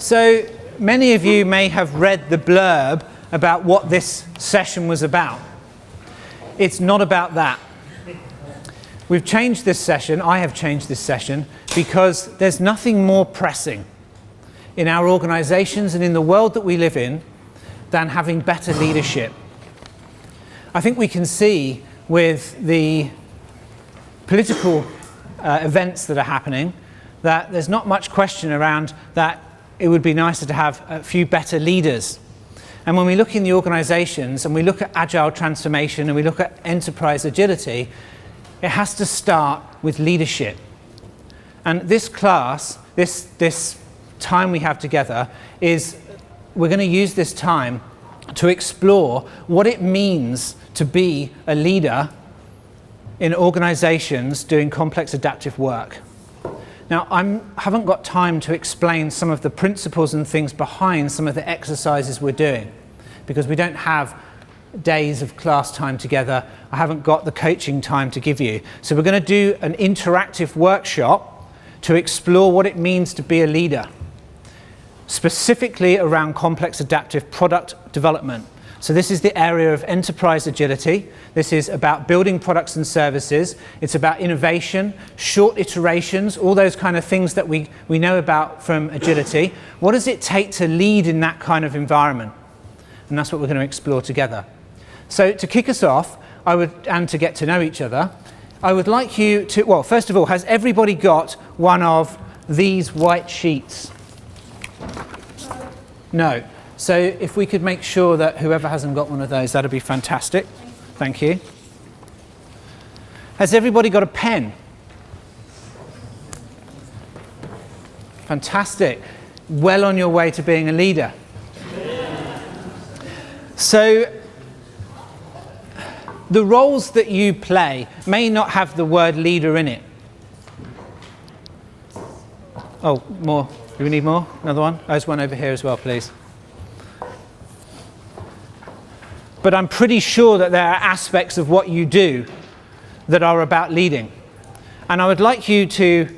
So many of you may have read the blurb about what this session was about. It's not about that. We've changed this session, I have changed this session, because there's nothing more pressing in our organizations and in the world that we live in than having better leadership. I think we can see with the political events that are happening that there's not much question around that it would be nicer to have a few better leaders. And when we look in the organizations and we look at agile transformation and we look at enterprise agility, it has to start with leadership. And this class, this time we have together, we're going to use this time to explore what it means to be a leader in organizations doing complex adaptive work. Now, I haven't got time to explain some of the principles and things behind some of the exercises we're doing, because we don't have days of class time together. I haven't got the coaching time to give you. So we're going to do an interactive workshop to explore what it means to be a leader, specifically around complex adaptive product development. So this is the area of enterprise agility. This is about building products and services. It's about innovation, short iterations, all those kind of things that we know about from agility. What does it take to lead in that kind of environment? And that's what we're going to explore together. So to kick us off, and to get to know each other, I would like you to, well, first of all, has everybody got one of these white sheets? No. So if we could make sure that whoever hasn't got one of those, that'd be fantastic. Thank you. Has everybody got a pen? Fantastic. Well on your way to being a leader. So the roles that you play may not have the word leader in it. Oh, more. Do we need more? Another one? Oh, there's one over here as well, please. But I'm pretty sure that there are aspects of what you do that are about leading. And I would like you to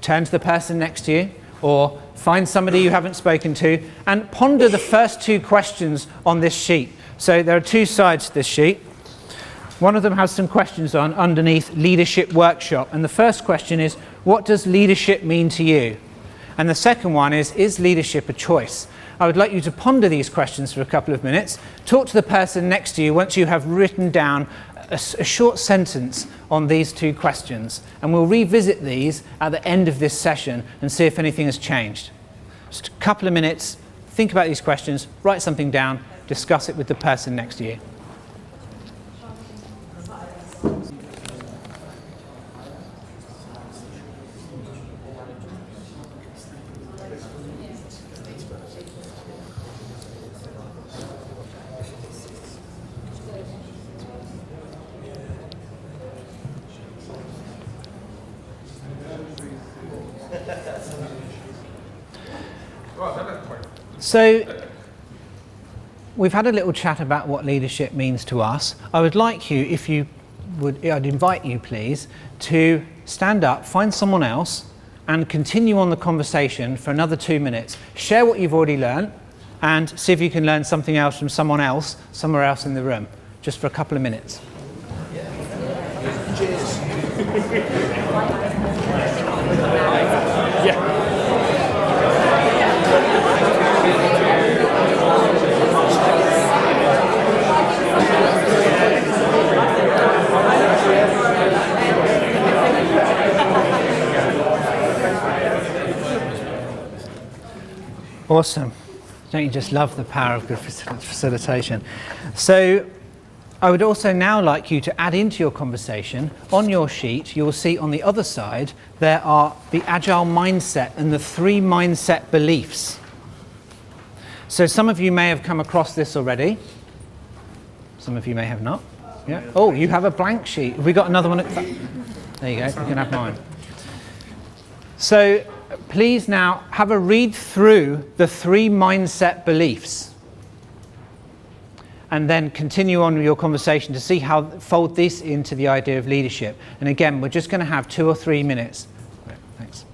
turn to the person next to you or find somebody you haven't spoken to and ponder the first two questions on this sheet. So there are two sides to this sheet. One of them has some questions on underneath leadership workshop. And the first question is, what does leadership mean to you? And the second one is leadership a choice? I would like you to ponder these questions for a couple of minutes. Talk to the person next to you once you have written down a short sentence on these two questions. And we'll revisit these at the end of this session and see if anything has changed. Just a couple of minutes, think about these questions, write something down, discuss it with the person next to you. So we've had a little chat about what leadership means to us. I would like you, if you would, I'd invite you please, to stand up, find someone else and continue on the conversation for another 2 minutes. Share what you've already learned and see if you can learn something else from someone else, somewhere else in the room, just for a couple of minutes. Cheers. Awesome. Don't you just love the power of good facilitation? So I would also now like you to add into your conversation, on your sheet, you'll see on the other side, there are the Agile mindset and the 3 mindset beliefs. So some of you may have come across this already. Some of you may have not. Yeah. Oh, you have a blank sheet. Have we got another one? There you go, you can have mine. So please now have a read through the 3 mindset beliefs and then continue on with your conversation to see how fold this into the idea of leadership. And again, we're just going to have 2 or 3 minutes. Great, thanks.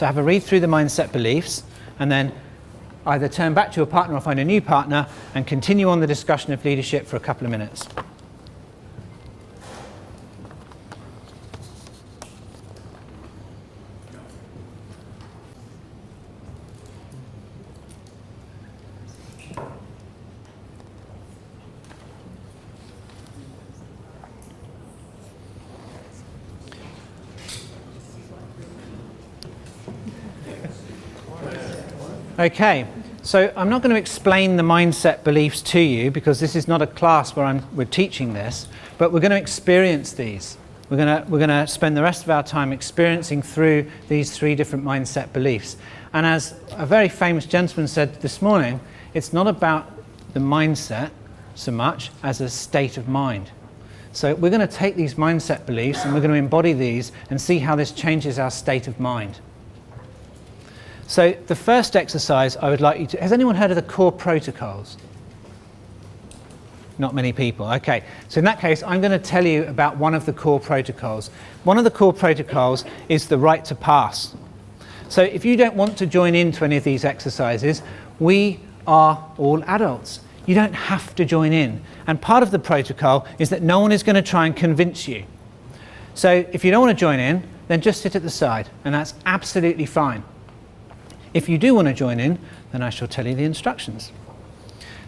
So have a read through the mindset beliefs and then either turn back to your partner or find a new partner and continue on the discussion of leadership for a couple of minutes. Okay, so I'm not going to explain the mindset beliefs to you because this is not a class where we're teaching this, but we're going to experience these. We're going to spend the rest of our time experiencing through these 3 different mindset beliefs. And as a very famous gentleman said this morning, it's not about the mindset so much as a state of mind. So we're going to take these mindset beliefs and we're going to embody these and see how this changes our state of mind. So the first exercise I would like you to... Has anyone heard of the core protocols? Not many people. Okay, so in that case, I'm going to tell you about one of the core protocols. One of the core protocols is the right to pass. So if you don't want to join into any of these exercises, we are all adults. You don't have to join in. And part of the protocol is that no one is going to try and convince you. So if you don't want to join in, then just sit at the side, and that's absolutely fine. If you do want to join in, then I shall tell you the instructions.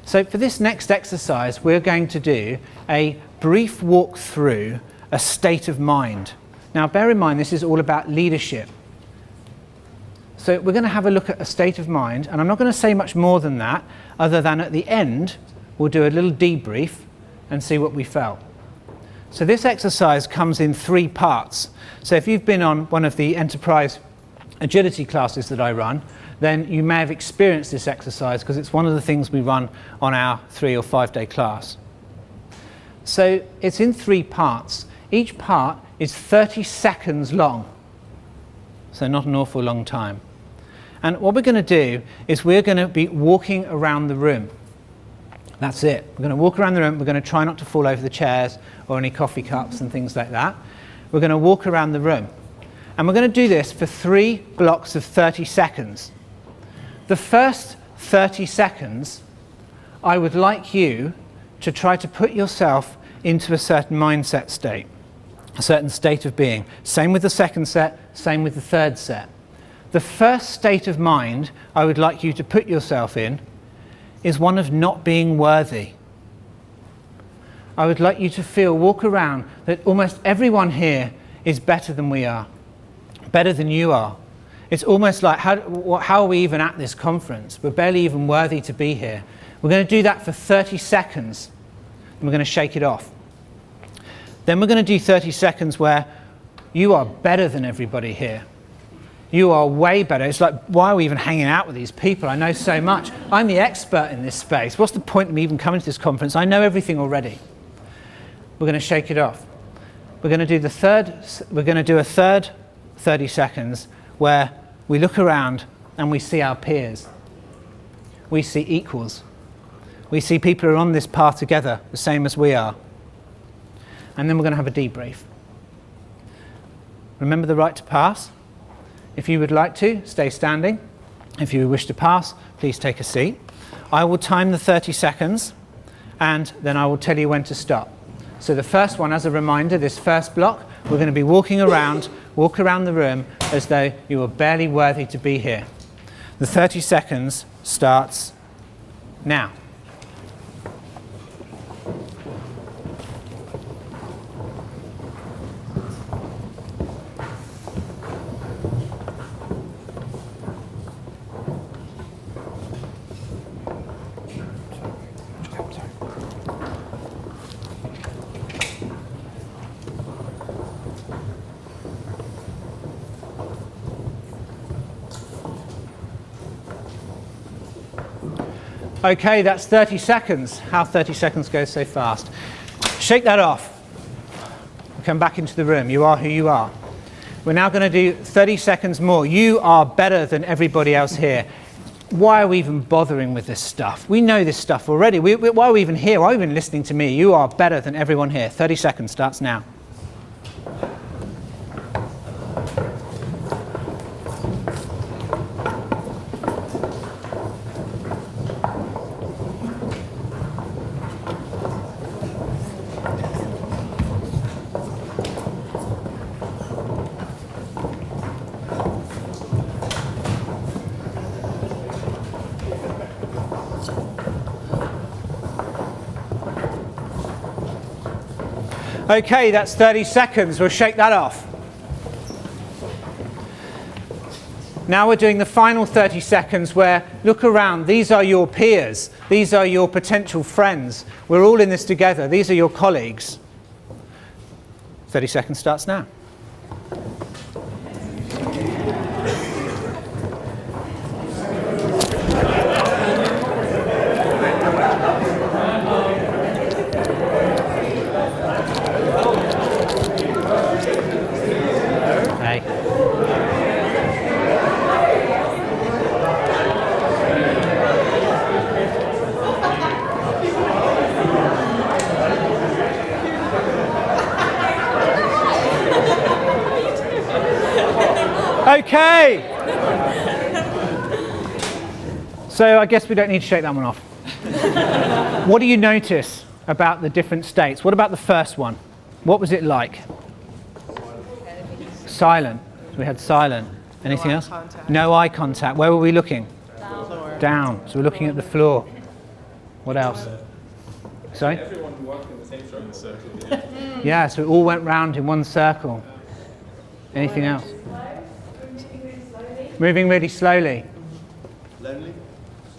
So for this next exercise, we're going to do a brief walk through a state of mind. Now, bear in mind, this is all about leadership. So we're going to have a look at a state of mind, and I'm not going to say much more than that, other than at the end, we'll do a little debrief and see what we felt. So this exercise comes in 3 parts. So if you've been on one of the enterprise agility classes that I run, then you may have experienced this exercise because it's one of the things we run on our 3 or 5 day class. So it's in 3 parts. Each part is 30 seconds long, so not an awful long time. And what we're going to do is we're going to be walking around the room. That's it. We're going to walk around the room. We're going to try not to fall over the chairs or any coffee cups and things like that. We're going to walk around the room. And we're going to do this for 3 blocks of 30 seconds. The first 30 seconds, I would like you to try to put yourself into a certain mindset state, a certain state of being. Same with the second set, same with the third set. The first state of mind I would like you to put yourself in is one of not being worthy. I would like you to walk around that almost everyone here is better than we are. Better than you are. It's almost like, how are we even at this conference? We're barely even worthy to be here. We're going to do that for 30 seconds, and we're going to shake it off. Then we're going to do 30 seconds where you are better than everybody here. You are way better. It's like, why are we even hanging out with these people? I know so much. I'm the expert in this space. What's the point of me even coming to this conference? I know everything already. We're going to shake it off. We're going to do a third 30 seconds where we look around and we see our peers. We see equals. We see people who are on this path together, the same as we are. And then we're going to have a debrief. Remember the right to pass. If you would like to, stay standing. If you wish to pass, please take a seat. I will time the 30 seconds and then I will tell you when to stop. So the first one, as a reminder, this first block, we're going to be walk around the room as though you are barely worthy to be here. The 30 seconds starts now. Okay, that's 30 seconds. How 30 seconds goes so fast. Shake that off. Come back into the room. You are who you are. We're now going to do 30 seconds more. You are better than everybody else here. Why are we even bothering with this stuff? We know this stuff already. Why are we even here? Why are we even listening to me? You are better than everyone here. 30 seconds starts now. Okay, that's 30 seconds. We'll shake that off. Now we're doing the final 30 seconds where, look around, these are your peers, these are your potential friends. We're all in this together, these are your colleagues. 30 seconds starts now. Okay. So I guess we don't need to shake that one off. What do you notice about the different states? What about the first one? What was it like? Silent. So we had silent. Anything else? No eye contact. Where were we looking? Down. So we're looking at the floor. What else? Sorry? Everyone walked in the same circle. Yeah, so it all went round in one circle. Anything else? Moving really slowly. Lonely?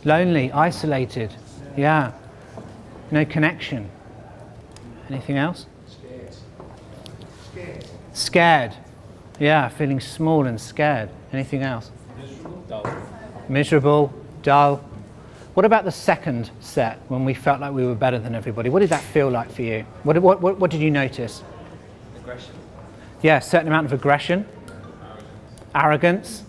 Lonely, isolated. Yeah. No connection. Anything else? Scared. Yeah, feeling small and scared. Anything else? Dull. Miserable, dull. What about the second set, when we felt like we were better than everybody? What did that feel like for you? What did you notice? Aggression. Yeah, a certain amount of aggression. Arrogance.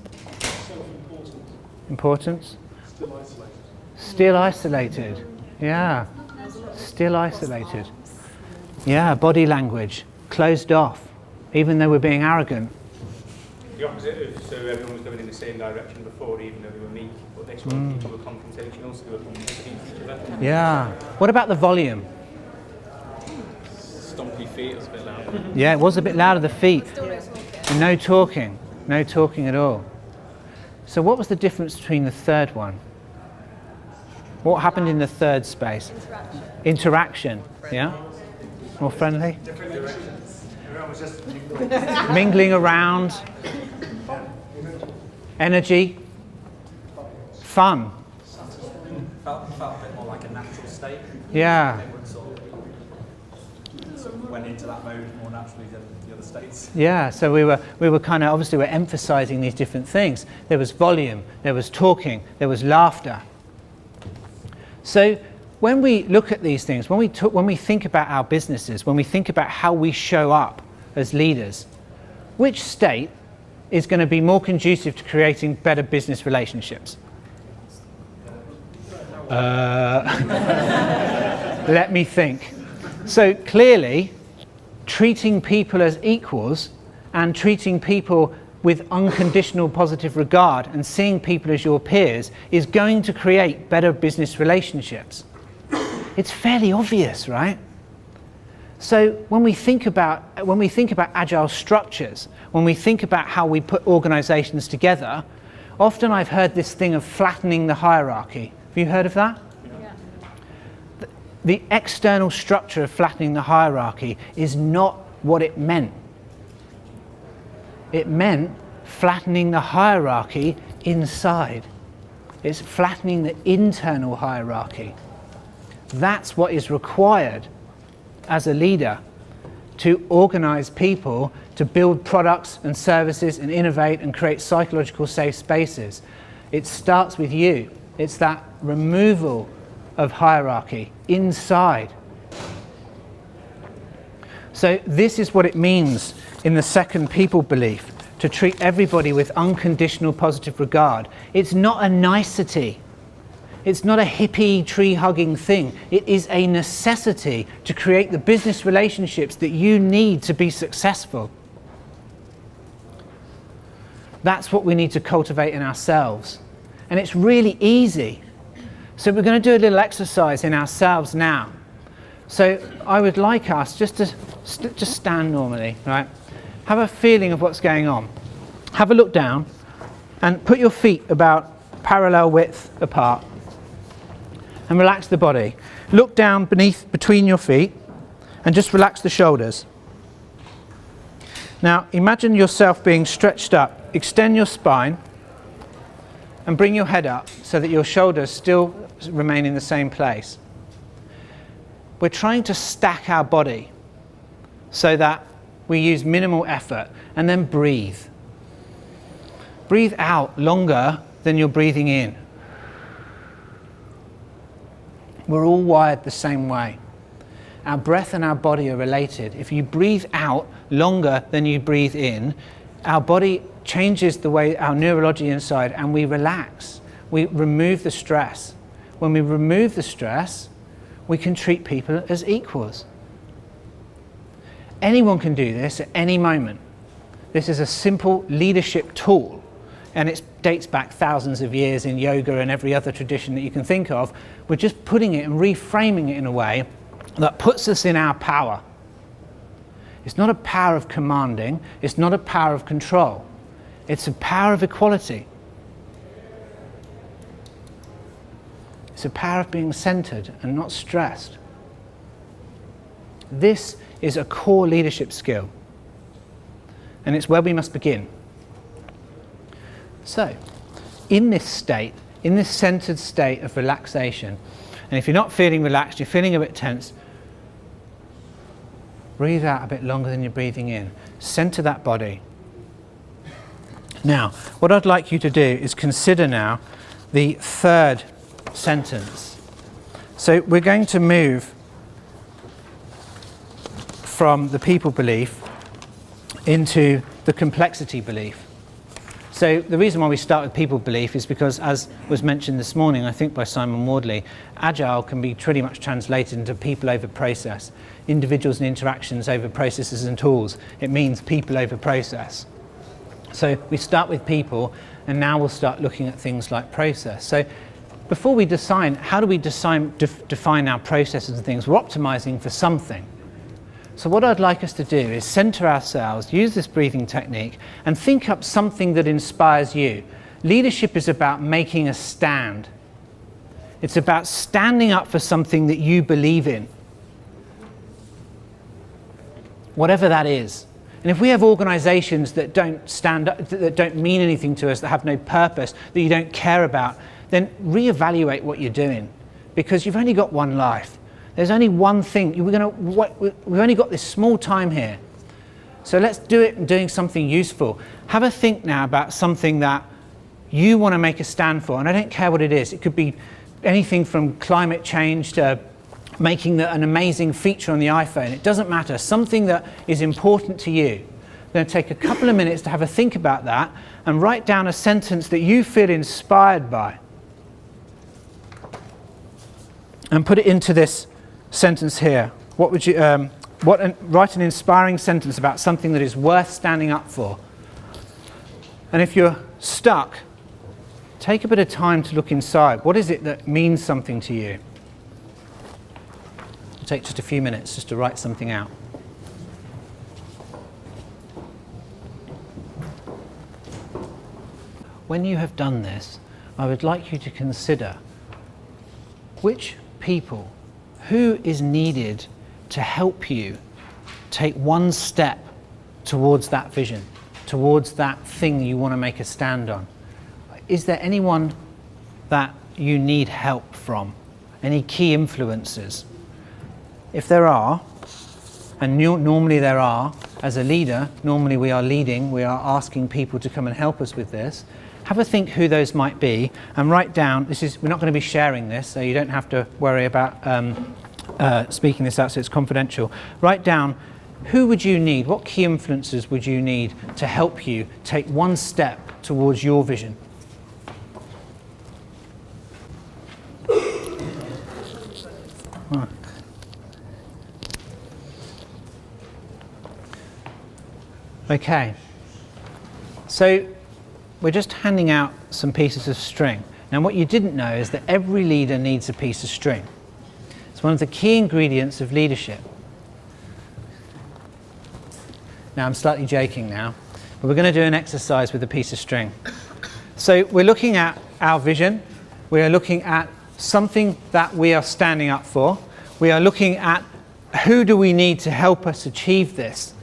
Importance. Still isolated. Still isolated. Yeah. Still isolated. Yeah, body language. Closed off. Even though we're being arrogant. The opposite of, so everyone was going in the same direction before, even though they were meek, but this one people were confrontational, so they were communicating with each other. Yeah. What about the volume? Stompy feet, it was a bit loud. Yeah, it was a bit louder, the feet. And no talking. No talking at all. So what was the difference between the third one? What happened in the third space? Interaction. Yeah? More friendly? Different directions. Everyone was just Mingling around. Energy. Fun. Felt a bit more like a natural state. Yeah. Everyone sort of went into that mode more naturally than the other states. Yeah, so we were kind of, obviously we're emphasizing these different things. There was volume, there was talking, there was laughter. So when we look at these things, when we think about our businesses, when we think about how we show up as leaders, which state is going to be more conducive to creating better business relationships? Let me think. So clearly, treating people as equals and treating people with unconditional positive regard and seeing people as your peers is going to create better business relationships. It's fairly obvious, right? So when we think about agile structures, when we think about how we put organizations together, often I've heard this thing of flattening the hierarchy. Have you heard of that? Yeah. The external structure of flattening the hierarchy is not what it meant. It meant flattening the hierarchy inside. It's flattening the internal hierarchy. That's what is required as a leader, to organize people to build products and services and innovate and create psychological safe spaces. It starts with you. It's that removal of hierarchy inside. So this is what it means in the second people belief, to treat everybody with unconditional positive regard. It's not a nicety. It's not a hippie tree-hugging thing. It is a necessity to create the business relationships that you need to be successful. That's what we need to cultivate in ourselves. And it's really easy. So we're going to do a little exercise in ourselves now. So I would like us just to just stand normally, right? Have a feeling of what's going on. Have a look down and put your feet about parallel width apart. And relax the body. Look down between your feet and just relax the shoulders. Now imagine yourself being stretched up. Extend your spine and bring your head up so that your shoulders still remain in the same place. We're trying to stack our body so that we use minimal effort, and then breathe. Breathe out longer than you're breathing in. We're all wired the same way. Our breath and our body are related. If you breathe out longer than you breathe in, our body changes the way our neurology inside, and we relax. We remove the stress. When we remove the stress, we can treat people as equals. Anyone can do this at any moment. This is a simple leadership tool, and it dates back thousands of years in yoga and every other tradition that you can think of. We're just putting it and reframing it in a way that puts us in our power. It's not a power of commanding, it's not a power of control. It's a power of equality. It's a power of being centered and not stressed. This is a core leadership skill, and it's where we must begin. So, in this state, in this centered state of relaxation, and if you're not feeling relaxed, you're feeling a bit tense, breathe out a bit longer than you're breathing in. Center that body. Now, what I'd like you to do is consider now the third sentence. So we're going to move from the people belief into the complexity belief. So the reason why we start with people belief is because, as was mentioned this morning, I think by Simon Wardley, Agile can be pretty much translated into people over process. Individuals and interactions over processes and tools. It means people over process. So we start with people, and now we'll start looking at things like process. So before we define, how do we define our processes and things? We're optimizing for something. So what I'd like us to do is center ourselves, use this breathing technique, and think up something that inspires you. Leadership is about making a stand. It's about standing up for something that you believe in, whatever that is. And if we have organizations that don't stand up, that don't mean anything to us, that have no purpose, that you don't care about, then reevaluate what you're doing, because you've only got one life. There's only one thing. We've only got this small time here. So let's do it in doing something useful. Have a think now about something that you want to make a stand for, and I don't care what it is. It could be anything from climate change to making an amazing feature on the iPhone. It doesn't matter. Something that is important to you. I'm going to take a couple of minutes to have a think about that and write down a sentence that you feel inspired by, and put it into this sentence here. What would you write an inspiring sentence about something that is worth standing up for. And if you're stuck, take a bit of time to look inside. What is it that means something to you? It'll take just a few minutes just to write something out. When you have done this, I would like you to consider which people, who is needed to help you take one step towards that vision, towards that thing you want to make a stand on. Is there anyone that you need help from? Any key influences? If there are, and normally there are, as a leader, normally we are leading, we are asking people to come and help us with this. Have a think who those might be, and write down, we're not going to be sharing this, so you don't have to worry about speaking this out, so it's confidential. Write down, who would you need, what key influences would you need to help you take one step towards your vision? Okay, so we're just handing out some pieces of string. Now what you didn't know is that every leader needs a piece of string. It's one of the key ingredients of leadership. Now I'm slightly joking now, but we're going to do an exercise with a piece of string. So we're looking at our vision, we are looking at something that we are standing up for, we are looking at who do we need to help us achieve this?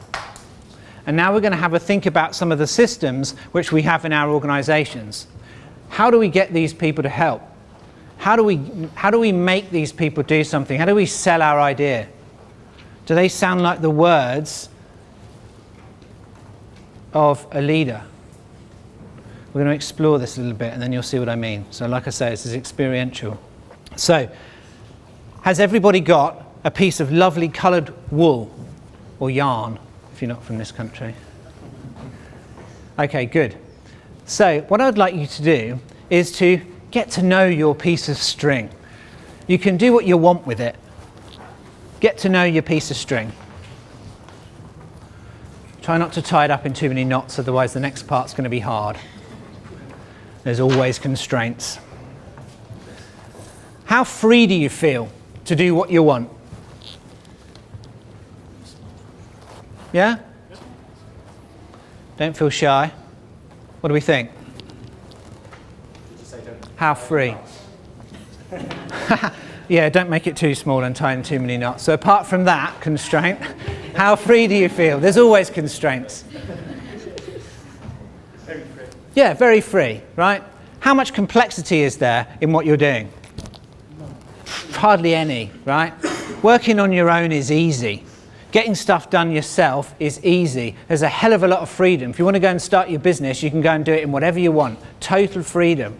And now we're going to have a think about some of the systems which we have in our organizations. How do we get these people to help? How do we make these people do something? How do we sell our idea? Do they sound like the words of a leader? We're going to explore this a little bit and then you'll see what I mean. So like I say, this is experiential. So, has everybody got a piece of lovely coloured wool or yarn, if you're not from this country? Okay, good. So what I'd like you to do is to get to know your piece of string. You can do what you want with it. Get to know your piece of string. Try not to tie it up in too many knots, otherwise the next part's going to be hard. There's always constraints. How free do you feel to do what you want? Yeah? Don't feel shy. What do we think? How free? Yeah, don't make it too small and tie in too many knots. So apart from that constraint, how free do you feel? There's always constraints. Very free. Yeah, very free, right? How much complexity is there in what you're doing? Hardly any, right? Working on your own is easy. Getting stuff done yourself is easy. There's a hell of a lot of freedom. If you want to go and start your business, you can go and do it in whatever you want. Total freedom.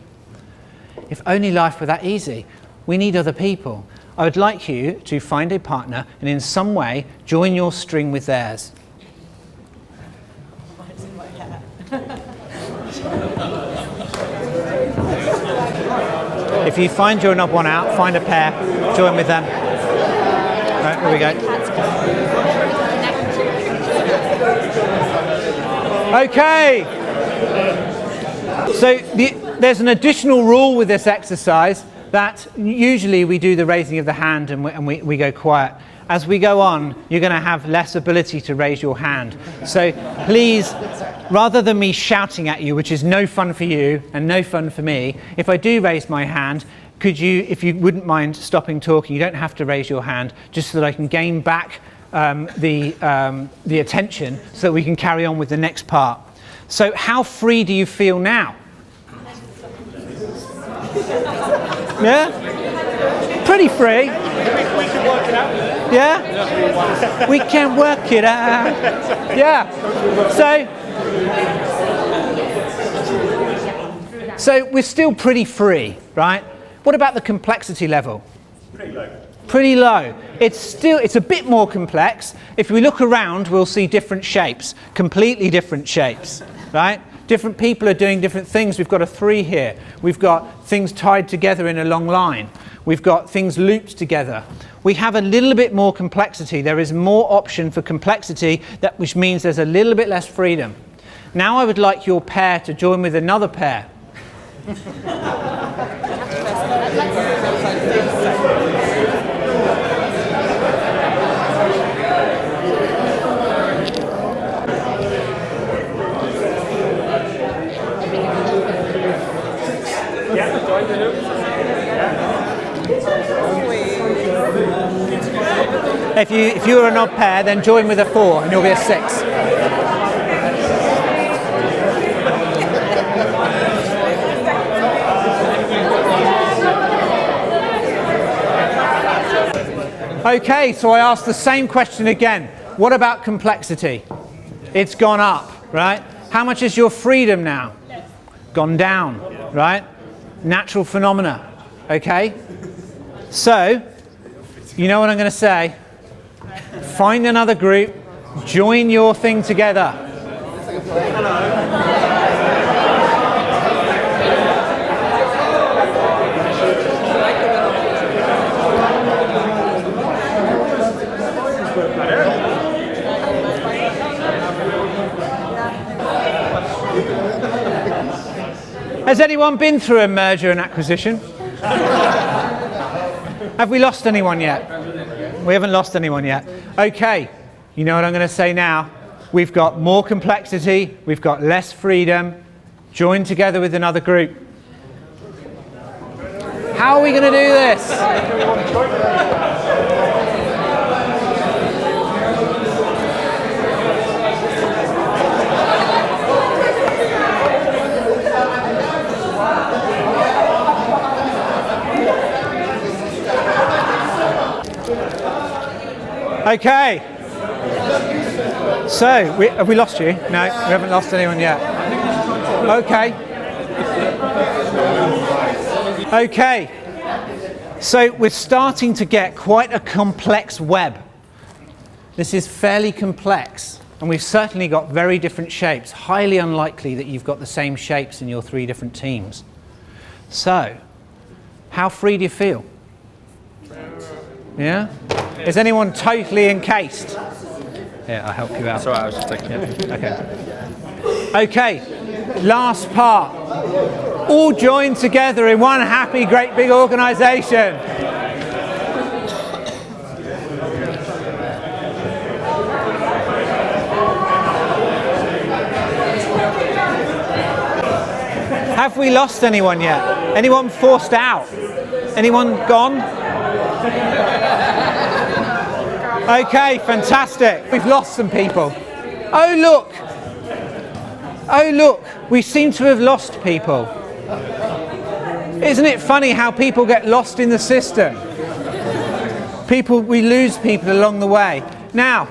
If only life were that easy. We need other people. I would like you to find a partner and in some way join your string with theirs. If you find your odd one out, find a pair, join with them. Right, here we go. Okay. So there's an additional rule with this exercise that usually we do the raising of the hand and we go quiet. As we go on, you're going to have less ability to raise your hand. So please, rather than me shouting at you, which is no fun for you and no fun for me, if I do raise my hand, could you, if you wouldn't mind stopping talking, you don't have to raise your hand, just so that I can gain back the attention so that we can carry on with the next part. So how free do you feel now? Yeah? Pretty free. We can work it out. Yeah? We can work it out. Yeah. So we're still pretty free, right? What about the complexity level? Pretty low. Pretty low. It's a bit more complex. If we look around, we'll see different shapes, completely different shapes, right? Different people are doing different things. We've got a 3 here. We've got things tied together in a long line. We've got things looped together. We have a little bit more complexity. There is more option for complexity, which means there's a little bit less freedom. Now I would like your pair to join with another pair. If you're an odd pair, then join with a 4 and you'll be a 6. Okay, so I asked the same question again. What about complexity? It's gone up, right? How much is your freedom now? Gone down, right? Natural phenomena, okay? So, you know what I'm going to say? Find another group, join your thing together. Has anyone been through a merger and acquisition? Have we lost anyone yet? We haven't lost anyone yet. Okay, you know what I'm going to say now? We've got more complexity, we've got less freedom. Join together with another group. How are we going to do this? Okay. So, have we lost you? No, we haven't lost anyone yet. Okay. Okay. So, we're starting to get quite a complex web. This is fairly complex, and we've certainly got very different shapes. Highly unlikely that you've got the same shapes in your 3 different teams. So, how free do you feel? Yeah? Is anyone totally encased? Yeah, I'll help you out. Sorry, I was just taking it. Okay. Okay, last part. All joined together in one happy, great big organisation. Have we lost anyone yet? Anyone forced out? Anyone gone? Okay, fantastic. We've lost some people. Oh look! Oh look! We seem to have lost people. Isn't it funny how people get lost in the system? We lose people along the way. Now,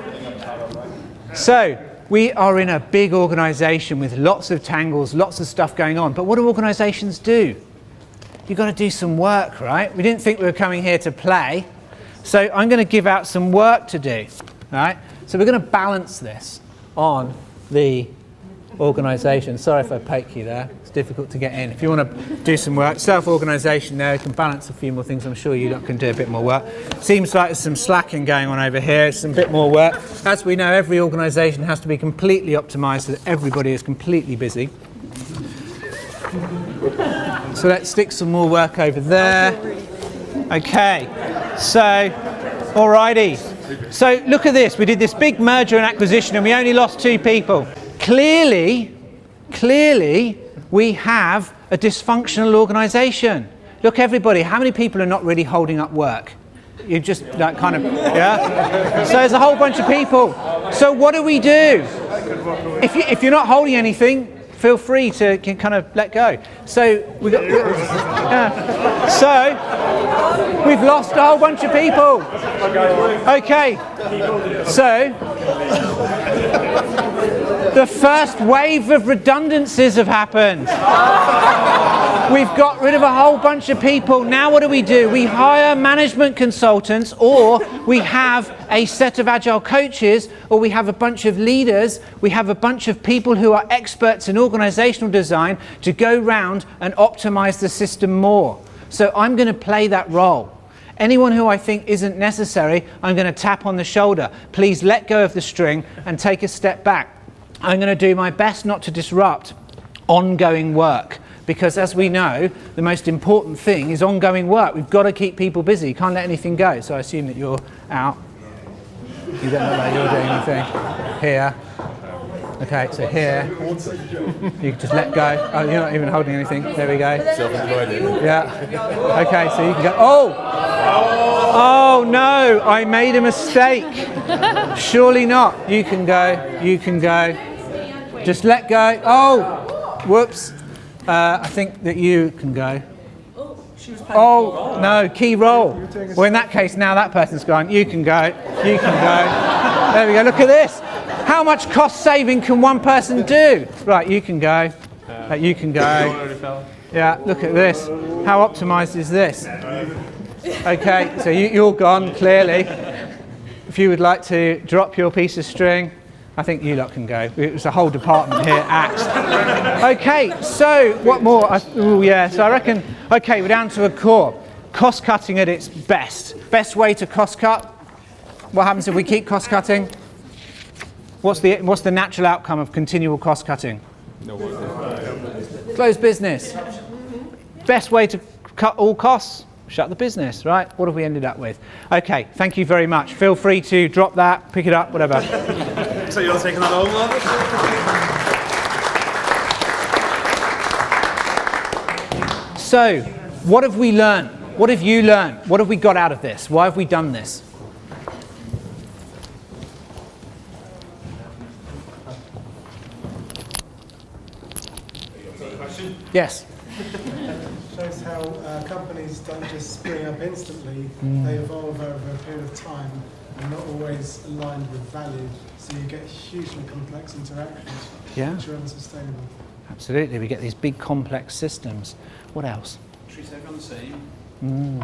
so we are in a big organisation with lots of tangles, lots of stuff going on. But what do organisations do? You've got to do some work, right? We didn't think we were coming here to play. So I'm going to give out some work to do, right? So we're going to balance this on the organisation. Sorry if I poke you there. It's difficult to get in. If you want to do some work, self-organisation there, you can balance a few more things. I'm sure you lot can do a bit more work. Seems like there's some slacking going on over here. Some bit more work. As we know, every organisation has to be completely optimised so that everybody is completely busy. So let's stick some more work over there. Okay, so, alrighty. So look at this. We did this big merger and acquisition and we only lost 2 people. Clearly, we have a dysfunctional organisation. Look, everybody, how many people are not really holding up work? You just like kind of, yeah? So there's a whole bunch of people. So what do we do? If you're not holding anything, feel free to kind of let go. So we've got, so we've lost a whole bunch of people. Okay, so the first wave of redundancies have happened. We've got rid of a whole bunch of people. Now what do? We hire management consultants, or we have a set of agile coaches, or we have a bunch of leaders. We have a bunch of people who are experts in organizational design to go round and optimize the system more. So I'm going to play that role. Anyone who I think isn't necessary, I'm going to tap on the shoulder. Please let go of the string and take a step back. I'm going to do my best not to disrupt ongoing work. Because as we know, the most important thing is ongoing work. We've got to keep people busy. You can't let anything go. So I assume that you're out. You don't look like you're doing anything. Here. Okay, so here. You can just let go. Oh, you're not even holding anything. There we go. Self-employed. Yeah. Okay, so you can go. Oh! Oh no, I made a mistake. Surely not. You can go. You can go. Just let go. Oh! Whoops. I think that you can go. Oh, no, key role. Well, in that case, now that person's gone. You can go. You can go. There we go. Look at this. How much cost saving can one person do? Right, you can go. You can go. Yeah, look at this. How optimized is this? Okay, so you're gone, clearly. If you would like to drop your piece of string, I think you lot can go. It's a whole department here axed. Okay, so what more? Oh yeah, so I reckon, okay, we're down to a core. Cost cutting at its best. Best way to cost cut? What happens if we keep cost cutting? What's the natural outcome of continual cost cutting? No work. Close business. Best way to cut all costs? Shut the business, right? What have we ended up with? Okay, thank you very much. Feel free to drop that, pick it up, whatever. So you're taking that home, lad? So, what have we learned? What have you learned? What have we got out of this? Why have we done this? Yes. Shows how companies don't just spring up instantly, they evolve over a period of time are not always aligned with value, so you get hugely complex interactions, Yeah. which are unsustainable. Absolutely, we get these big complex systems. What else? Treat everyone the same.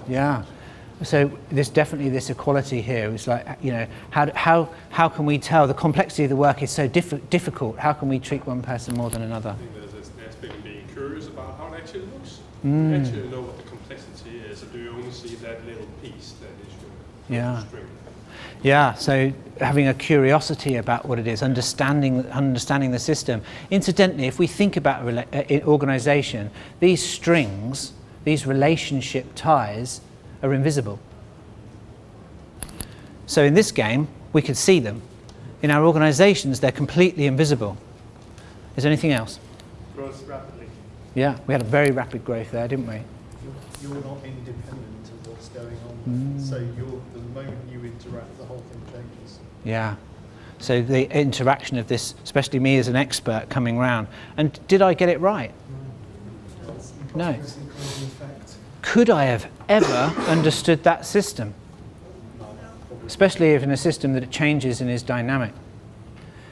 Yeah. So there's definitely this equality here. It's like, you know, how can we tell the complexity of the work is so difficult? How can we treat one person more than another? I think there's this aspect of being curious about how it actually looks. Do you actually know what the complexity is, or do you only see that little piece that is your string? Yeah, so having a curiosity about what it is, understanding the system. Incidentally, if we think about an organisation, these strings, these relationship ties, are invisible. So in this game, we could see them. In our organisations, they're completely invisible. Is there anything else? Grows rapidly. Yeah, we had a very rapid growth there, didn't we? You're not independent of what's going on. So the moment you interact, the whole thing changes. Yeah. So the interaction of this, especially me as an expert coming round. And did I get it right? No. Consequence and cause and effect. Could I have ever understood that system? Especially if in a system that it changes and is dynamic.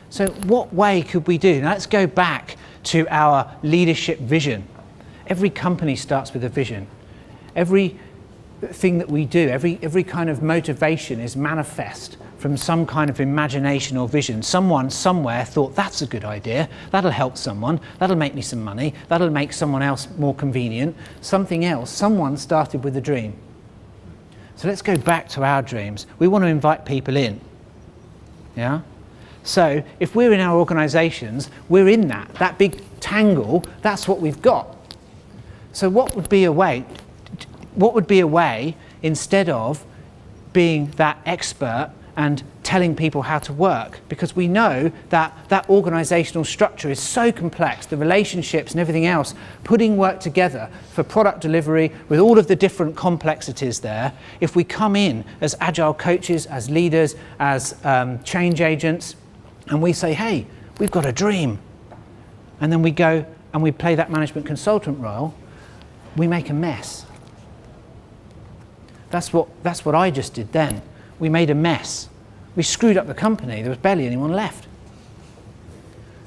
So what way could we do? Now let's go back to our leadership vision. Every company starts with a vision. Every thing that we do, every kind of motivation is manifest from some kind of imagination or vision. Someone somewhere thought that's a good idea, that'll help someone, that'll make me some money, that'll make someone else more convenient, something else. Someone started with a dream. So let's go back to our dreams. We want to invite people in. Yeah? So if we're in our organisations, we're in that big tangle, that's what we've got. So what would be a way instead of being that expert and telling people how to work? Because we know that organisational structure is so complex, the relationships and everything else, putting work together for product delivery with all of the different complexities there. If we come in as agile coaches, as leaders, as change agents, and we say, hey, we've got a dream, and then we go and we play that management consultant role, we make a mess. That's what I just did then. We made a mess. We screwed up the company. There was barely anyone left.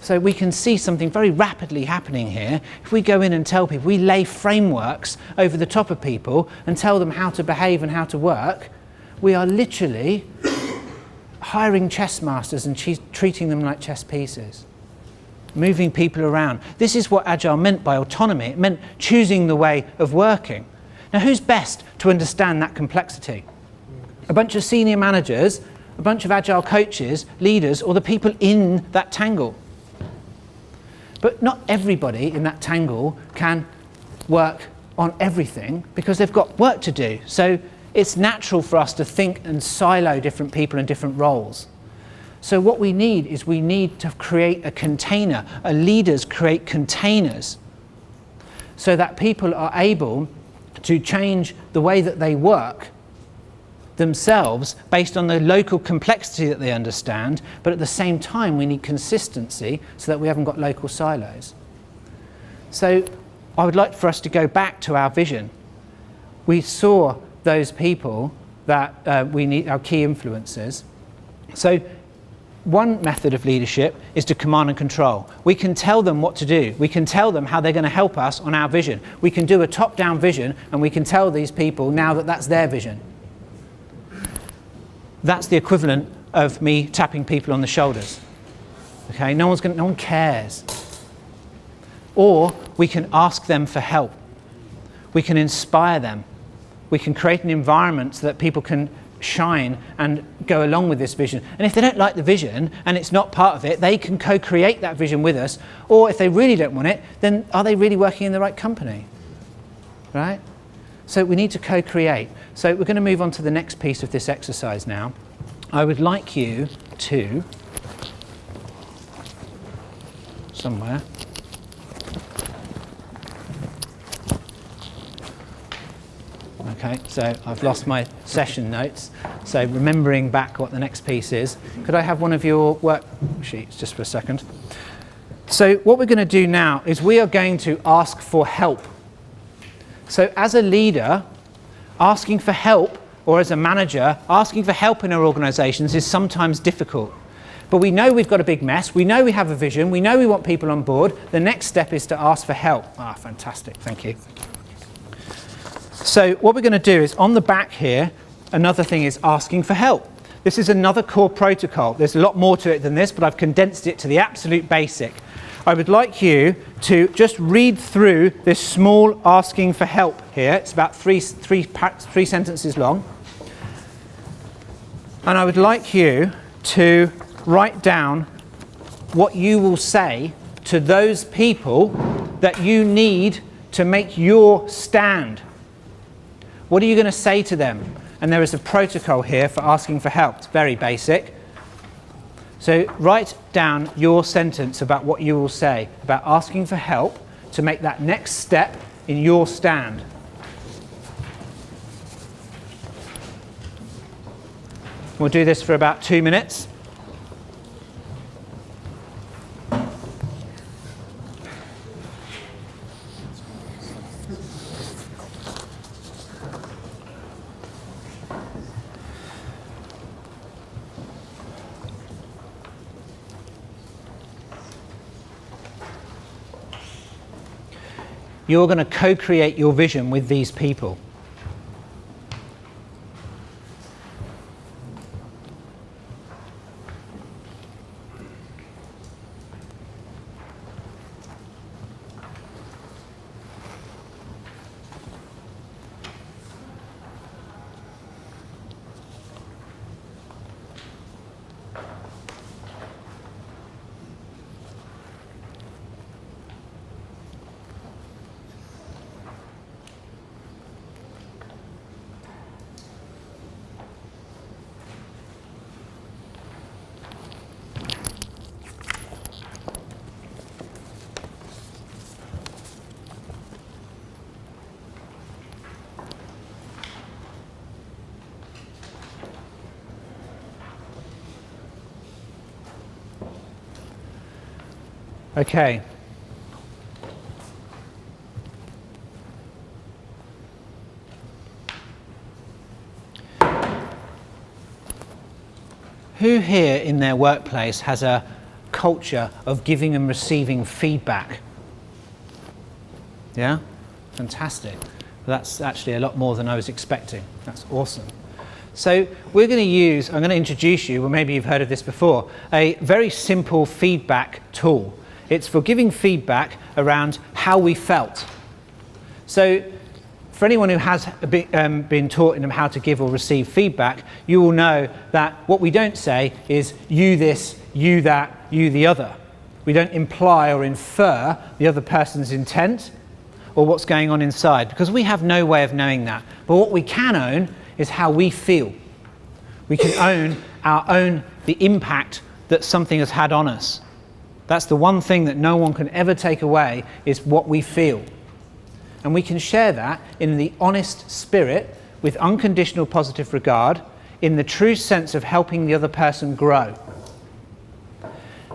So we can see something very rapidly happening here. If we go in and tell people, we lay frameworks over the top of people and tell them how to behave and how to work, we are literally hiring chess masters and treating them like chess pieces. Moving people around. This is what Agile meant by autonomy. It meant choosing the way of working. Now, who's best to understand that complexity? A bunch of senior managers, a bunch of Agile coaches, leaders, or the people in that tangle? But not everybody in that tangle can work on everything because they've got work to do. So it's natural for us to think and silo different people in different roles. So what we need is we need to create a container. Leaders create containers so that people are able to change the way that they work themselves based on the local complexity that they understand, but at the same time we need consistency so that we haven't got local silos. So I would like for us to go back to our vision. We saw those people that we need, our key influencers. So one method of leadership is to command and control. We can tell them what to do. We can tell them how they're going to help us on our vision. We can do a top-down vision and we can tell these people now that that's their vision. That's the equivalent of me tapping people on the shoulders. Okay, no one cares. Or we can ask them for help. We can inspire them. We can create an environment so that people can shine and go along with this vision. And if they don't like the vision and it's not part of it, they can co-create that vision with us. Or if they really don't want it, then are they really working in the right company? Right? So we need to co-create. So we're going to move on to the next piece of this exercise now. I would like you to, somewhere, okay, so I've lost my session notes, so remembering back what the next piece is. Could I have one of your worksheets just for a second? So what we're going to do now is we are going to ask for help. So as a leader, asking for help or as a manager, asking for help in our organisations is sometimes difficult. But we know we've got a big mess, we know we have a vision, we know we want people on board. The next step is to ask for help. Ah, fantastic, thank you. So what we're going to do is, on the back here, another thing is asking for help. This is another core protocol. There's a lot more to it than this, but I've condensed it to the absolute basic. I would like you to just read through this small asking for help here. It's about three sentences long. And I would like you to write down what you will say to those people that you need to make your stand. What are you going to say to them? And there is a protocol here for asking for help. It's very basic. So write down your sentence about what you will say about asking for help to make that next step in your stand. We'll do this for about 2 minutes. You're going to co-create your vision with these people. Okay. Who here in their workplace has a culture of giving and receiving feedback? Yeah? Fantastic. That's actually a lot more than I was expecting. That's awesome. So we're going to use, I'm going to introduce you, or maybe you've heard of this before, a very simple feedback tool. It's for giving feedback around how we felt. So for anyone who has been taught in how to give or receive feedback, you will know that what we don't say is you this, you that, you the other. We don't imply or infer the other person's intent or what's going on inside, because we have no way of knowing that. But what we can own is how we feel. We can own the impact that something has had on us. That's the one thing that no one can ever take away, is what we feel. And we can share that in the honest spirit, with unconditional positive regard, in the true sense of helping the other person grow.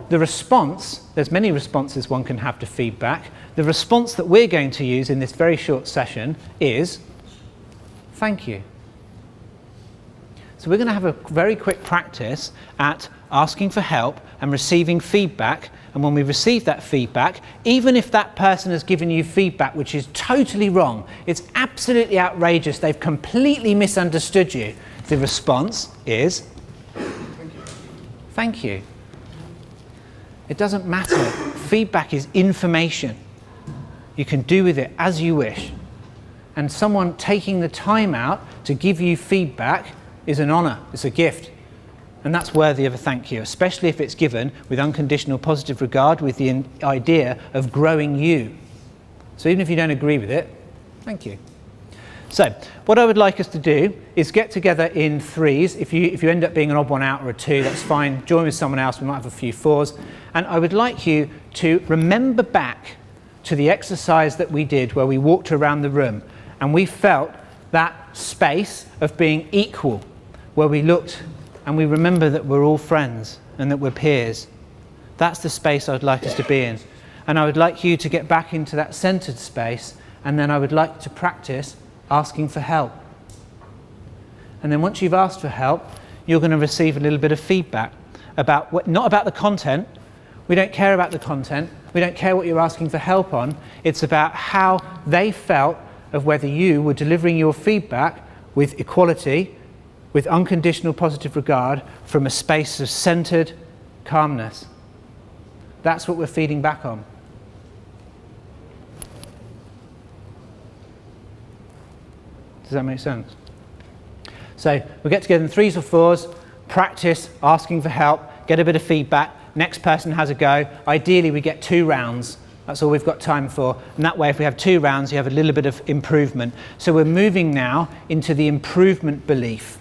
The response, there's many responses one can have to feedback. The response that we're going to use in this very short session is, thank you. So we're going to have a very quick practice at asking for help and receiving feedback. And when we receive that feedback, even if that person has given you feedback which is totally wrong, it's absolutely outrageous, they've completely misunderstood you, the response is, thank you. It doesn't matter. Feedback is information. You can do with it as you wish. And someone taking the time out to give you feedback is an honour, it's a gift. And that's worthy of a thank you, especially if it's given with unconditional positive regard, with the idea of growing you. So even if you don't agree with it, thank you. So what I would like us to do is get together in threes. If you end up being an odd one out or a two, that's fine. Join with someone else, we might have a few fours. And I would like you to remember back to the exercise that we did where we walked around the room and we felt that space of being equal, where we looked and we remember that we're all friends and that we're peers. That's the space I'd like us to be in. And I would like you to get back into that centered space, and then I would like to practice asking for help. And then once you've asked for help, you're going to receive a little bit of feedback about not about the content. We don't care about the content. We don't care what you're asking for help on. It's about how they felt of whether you were delivering your feedback with equality, with unconditional positive regard, from a space of centered calmness. That's what we're feeding back on. Does that make sense? So we get together in 3s or 4s, practice asking for help, get a bit of feedback, next person has a go. Ideally we get 2 rounds. That's all we've got time for. And that way if we have 2 rounds you have a little bit of improvement. So we're moving now into the improvement belief.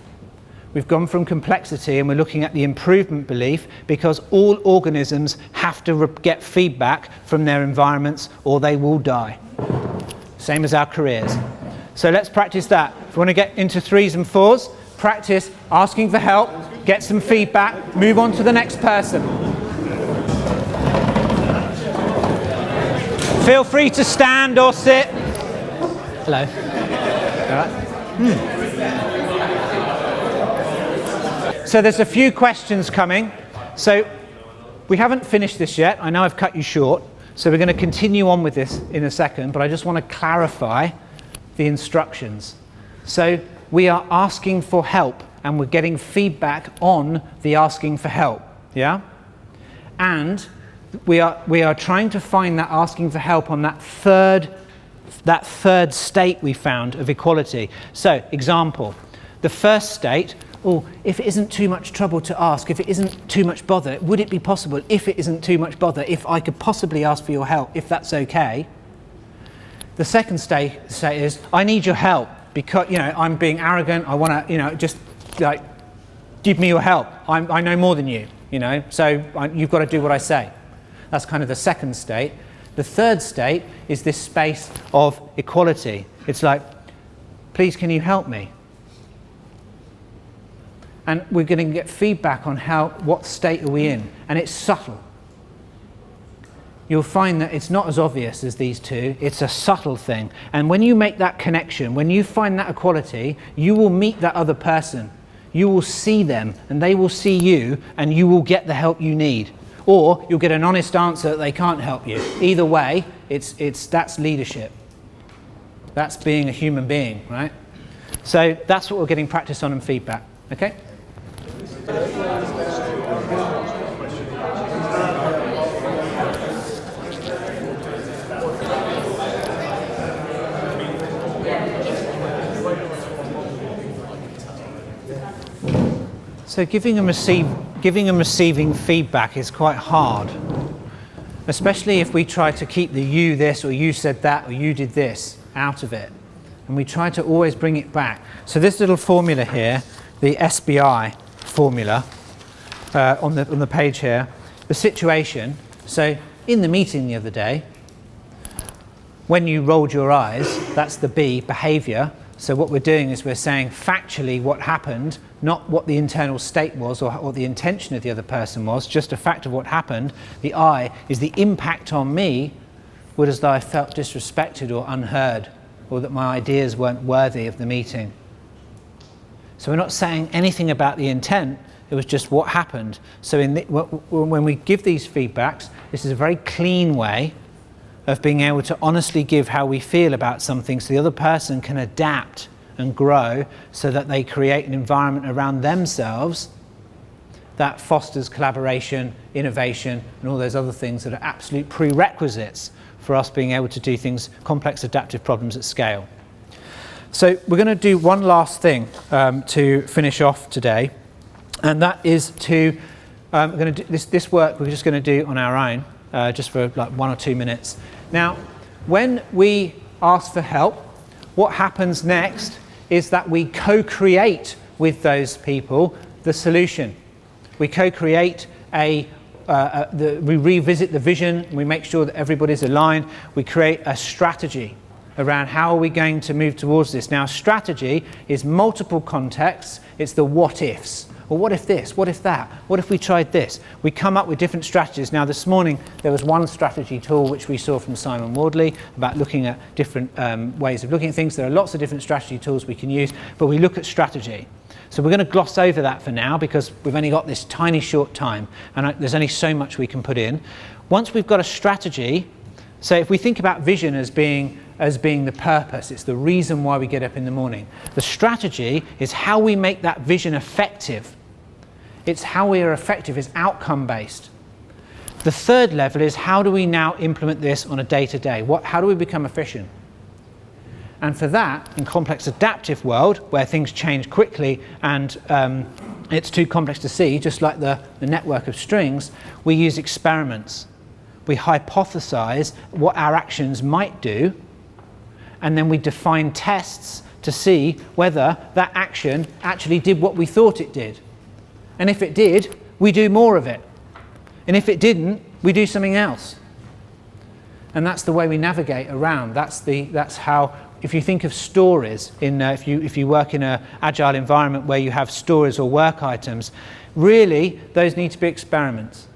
We've gone from complexity and we're looking at the improvement belief, because all organisms have to get feedback from their environments or they will die. Same as our careers. So let's practice that. If you want to get into 3s and 4s, practice asking for help, get some feedback, move on to the next person. Feel free to stand or sit. Hello. All right. So there's a few questions coming. So we haven't finished this yet. I know I've cut you short. So we're going to continue on with this in a second, but I just want to clarify the instructions. So we are asking for help and we're getting feedback on the asking for help. Yeah? And we are trying to find that asking for help on that third state we found of equality. So, example, the first state, if it isn't too much trouble to ask, if it isn't too much bother, would it be possible, if it isn't too much bother, if I could possibly ask for your help, if that's okay? The second state is, I need your help because, I'm being arrogant, I want to, just like, give me your help. I know more than you, so you've got to do what I say. That's kind of the second state. The third state is this space of equality. It's like, please, can you help me? And we're going to get feedback on what state are we in, and it's subtle. You'll find that it's not as obvious as these two. It's a subtle thing. And when you make that connection, when you find that equality, you will meet that other person. You will see them, and they will see you, and you will get the help you need. Or you'll get an honest answer that they can't help you. Either way, that's leadership. That's being a human being, right? So that's what we're getting practice on and feedback. Okay? So giving and receiving feedback is quite hard, especially if we try to keep the you this or you said that or you did this out of it, and we try to always bring it back. So this little formula here, the SBI formula on the page here, the situation. So in the meeting the other day, when you rolled your eyes, that's the B, behavior. So what we're doing is we're saying factually what happened, not what the internal state was or what the intention of the other person was, just a fact of what happened. The I is the impact on me, was as though I felt disrespected or unheard, or that my ideas weren't worthy of the meeting. So we're not saying anything about the intent, it was just what happened. So when we give these feedbacks, this is a very clean way of being able to honestly give how we feel about something, so the other person can adapt and grow, so that they create an environment around themselves that fosters collaboration, innovation, and all those other things that are absolute prerequisites for us being able to do things, complex adaptive problems at scale. So we're going to do one last thing to finish off today, and that is to we're going to do this work we're just going to do on our own, just for like 1 or 2 minutes. Now, when we ask for help, what happens next is that we co-create with those people the solution. We co-create we revisit the vision, we make sure that everybody's aligned, we create a strategy around how are we going to move towards this. Now, strategy is multiple contexts, it's the what ifs. Well, what if this? What if that? What if we tried this? We come up with different strategies. Now, this morning, there was one strategy tool which we saw from Simon Wardley about looking at different ways of looking at things. There are lots of different strategy tools we can use, but we look at strategy. So we're going to gloss over that for now because we've only got this tiny short time and there's only so much we can put in. Once we've got a strategy, so if we think about vision as being the purpose, it's the reason why we get up in the morning. The strategy is how we make that vision effective. It's how we are effective, it's outcome based. The third level is how do we now implement this on a day-to-day? How do we become efficient? And for that, in complex adaptive world, where things change quickly and it's too complex to see, just like the network of strings, we use experiments. We hypothesize what our actions might do, and then we define tests to see whether that action actually did what we thought it did. And if it did, we do more of it. And if it didn't, we do something else. And that's the way we navigate around. That's how, if you think of stories, if you work in an agile environment where you have stories or work items, really those need to be experiments.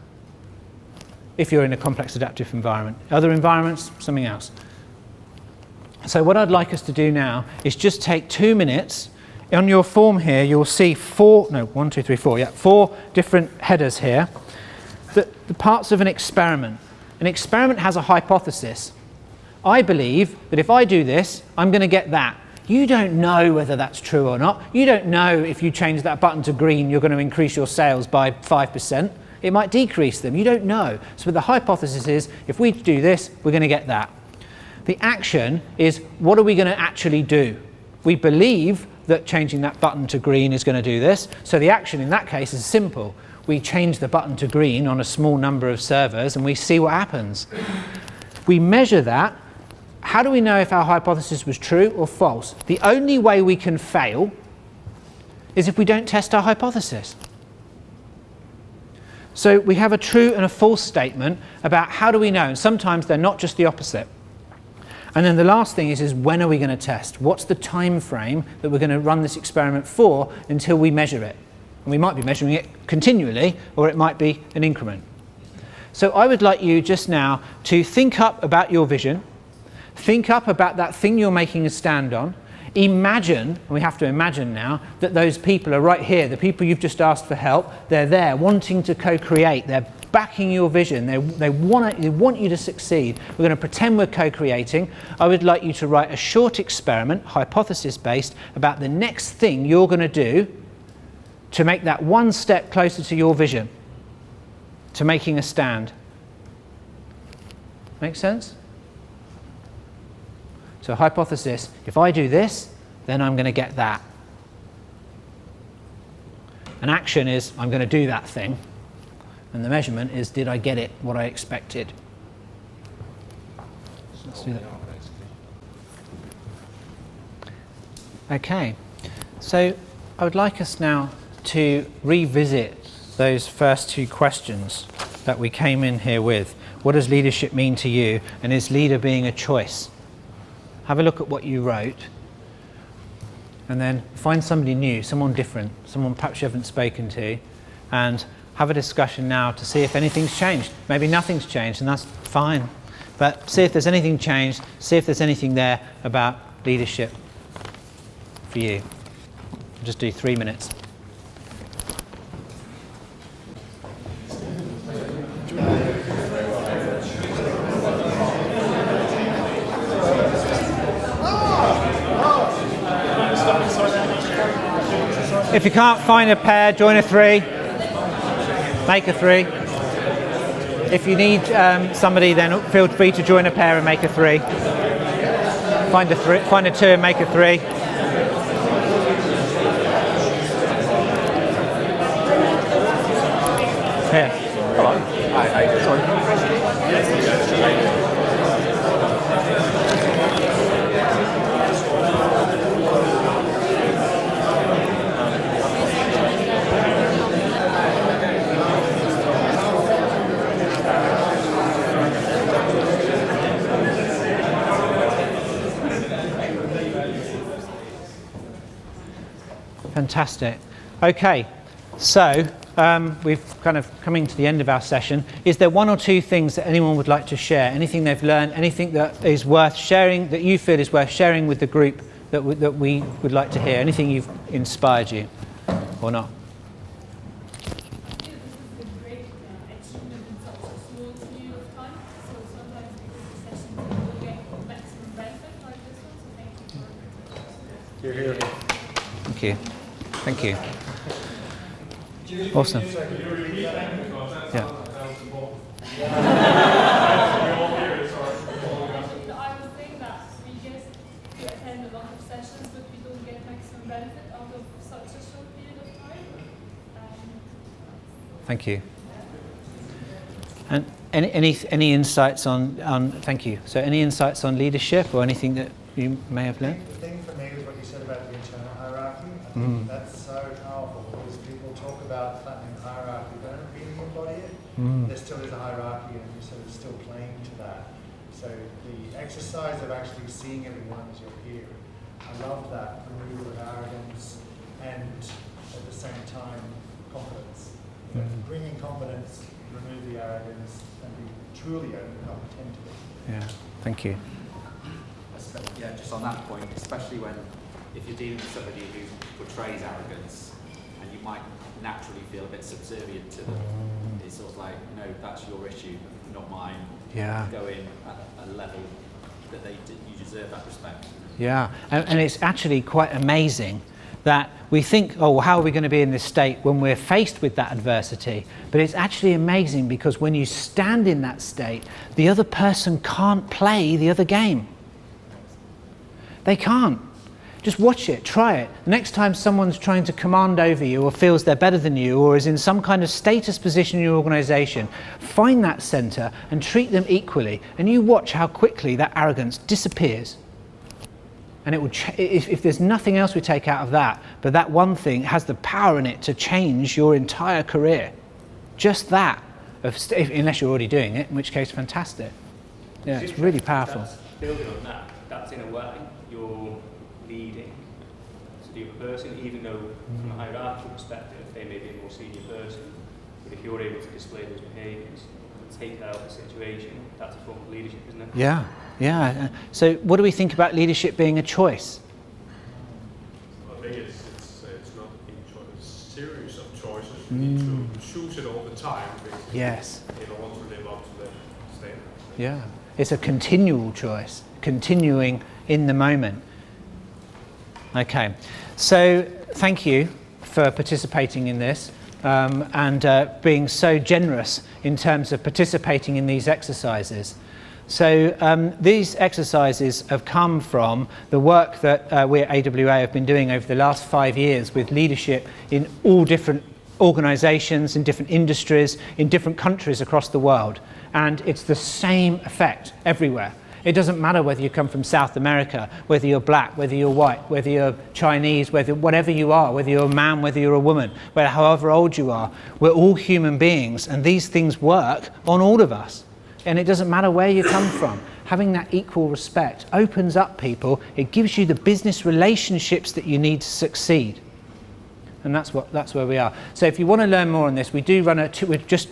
If you're in a complex adaptive environment. Other environments, something else. So what I'd like us to do now is just take 2 minutes. On your form here, you'll see four different headers here. The parts of an experiment. An experiment has a hypothesis. I believe that if I do this, I'm going to get that. You don't know whether that's true or not. You don't know if you change that button to green, you're going to increase your sales by 5%. It might decrease them. You don't know. So the hypothesis is, if we do this, we're going to get that. The action is, what are we going to actually do? We believe that changing that button to green is going to do this. So the action in that case is simple. We change the button to green on a small number of servers and we see what happens. We measure that. How do we know if our hypothesis was true or false? The only way we can fail is if we don't test our hypothesis. So we have a true and a false statement about how do we know, and sometimes they're not just the opposite. And then the last thing is when are we going to test? What's the time frame that we're going to run this experiment for until we measure it? And we might be measuring it continually, or it might be an increment. So I would like you just now to think up about your vision, think up about that thing you're making a stand on, imagine, and we have to imagine now, that those people are right here, the people you've just asked for help, they're there wanting to co-create, they're backing your vision, they want you to succeed. We're going to pretend we're co-creating. I would like you to write a short experiment, hypothesis-based, about the next thing you're going to do to make that one step closer to your vision, to making a stand. Make sense? So hypothesis, if I do this, then I'm going to get that. An action is, I'm going to do that thing. And the measurement is, did I get it, what I expected? So let's do that. Okay, so I would like us now to revisit those first two questions that we came in here with. What does leadership mean to you? And is leader being a choice? Have a look at what you wrote. And then find somebody new, someone different, someone perhaps you haven't spoken to, and have a discussion now to see if anything's changed. Maybe nothing's changed, and that's fine. But see if there's anything changed, see if there's anything there about leadership for you. Just do 3 minutes. If you can't find a pair, join a 3. Make a 3. If you need somebody, then feel free to join a pair and make a 3. Find a 2 and make a 3. Here. Hello. Hi. Sorry. Fantastic. Okay, so we've kind of coming to the end of our session. Is there one or two things that anyone would like to share? Anything they've learned, anything that is worth sharing, that you feel is worth sharing with the group that we would like to hear? Anything you've inspired you? or not? Thank you. Thank you. Awesome. Yeah. I was saying that we just attend a lot of sessions, but we don't get maximum benefit out of such a short period of time. Thank you. And any insights on thank you. So any insights on leadership or anything that you may have learned? The thing for me was what you said about the internal hierarchy. I think that's so powerful because people talk about flattening hierarchy, but don't really embody it. There still is a hierarchy and you're sort of still playing to that. So the exercise of actually seeing everyone as your peer, I love that removal of arrogance and at the same time confidence. Bringing confidence, remove the arrogance and be truly open up attentive. Yeah, thank you. Yeah, just on that point, especially if you're dealing with somebody who portrays arrogance and you might naturally feel a bit subservient to them, it's sort of like, no, that's your issue, not mine. Yeah. Go in at a level that you deserve that respect. Yeah, and it's actually quite amazing that we think, oh, well, how are we going to be in this state when we're faced with that adversity? But it's actually amazing because when you stand in that state, the other person can't play the other game. They can't. Just watch it, try it. Next time someone's trying to command over you or feels they're better than you or is in some kind of status position in your organization, find that center and treat them equally. And you watch how quickly that arrogance disappears. And it will if there's nothing else we take out of that, but that one thing has the power in it to change your entire career. Just that, unless you're already doing it, in which case, fantastic. Yeah, it's really powerful. That's building on that, that's in a way you're leading to the other person, even though from a hierarchical perspective they may be a more senior person. But if you're able to display those behaviours and take that out of the situation, that's a form of leadership, isn't it? Yeah, yeah. So what do we think about leadership being a choice? I think it's not a choice, it's a series of choices. You need to choose it all the time, basically, Yes. in order to live up to the standard. Yeah. It's a continual choice, continuing in the moment. Okay. So thank you for participating in this and being so generous in terms of participating in these exercises. So these exercises have come from the work that we at AWA have been doing over the last 5 years with leadership in all different organizations, in different industries, in different countries across the world. And it's the same effect everywhere. It doesn't matter whether you come from South America, whether you're black, whether you're white, whether you're Chinese, whatever you are, whether you're a man, whether you're a woman, however old you are, we're all human beings and these things work on all of us. And it doesn't matter where you come from. Having that equal respect opens up people. It gives you the business relationships that you need to succeed. And that's where we are. So if you want to learn more on this, we do run we've just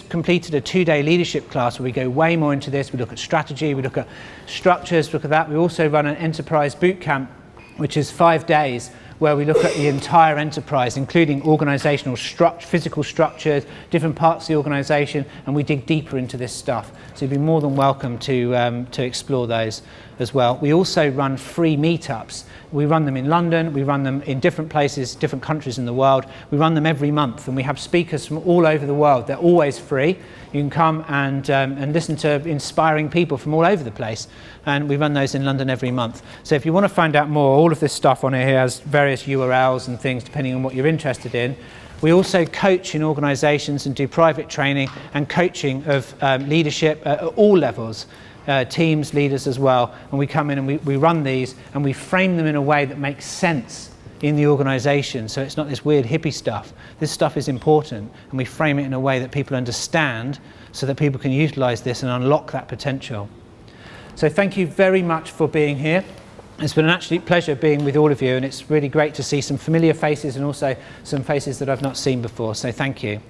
completed a 2-day leadership class where we go way more into this. We look at strategy, we look at structures, look at that. We also run an enterprise boot camp, which is 5 days, where we look at the entire enterprise, including organizational physical structures, different parts of the organization, and we dig deeper into this stuff. So you'd be more than welcome to explore those as well. We also run free meetups. We run them in London, we run them in different places, different countries in the world. We run them every month, and we have speakers from all over the world. They're always free. You can come and listen to inspiring people from all over the place. And we run those in London every month. So if you want to find out more, all of this stuff on here has various URLs and things depending on what you're interested in. We also coach in organizations and do private training and coaching of leadership at all levels. Teams, leaders as well, and we come in and we run these and we frame them in a way that makes sense in the organization, so it's not this weird hippie stuff. This stuff is important and we frame it in a way that people understand so that people can utilize this and unlock that potential. So thank you very much for being here. It's been an absolute pleasure being with all of you, and it's really great to see some familiar faces and also some faces that I've not seen before, so thank you.